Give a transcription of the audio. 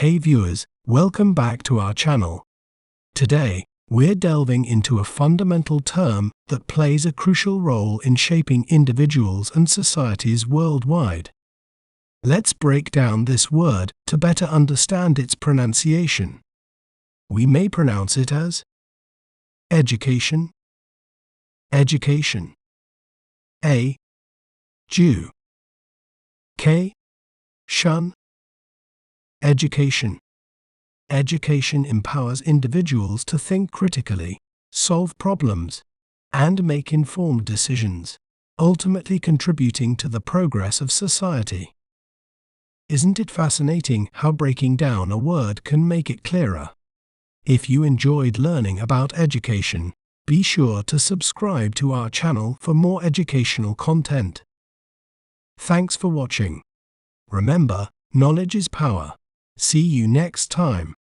Hey viewers, welcome back to our channel. Today, we're delving into a fundamental term that plays a crucial role in shaping individuals and societies worldwide. Let's break down this word to better understand its pronunciation. We may pronounce it as education, education, a, Jew, k, shun. Education. Education empowers individuals to think critically, solve problems, and make informed decisions, ultimately contributing to the progress of society. Isn't it fascinating how breaking down a word can make it clearer? If you enjoyed learning about education, be sure to subscribe to our channel for more educational content. Thanks for watching. Remember, knowledge is power. See you next time.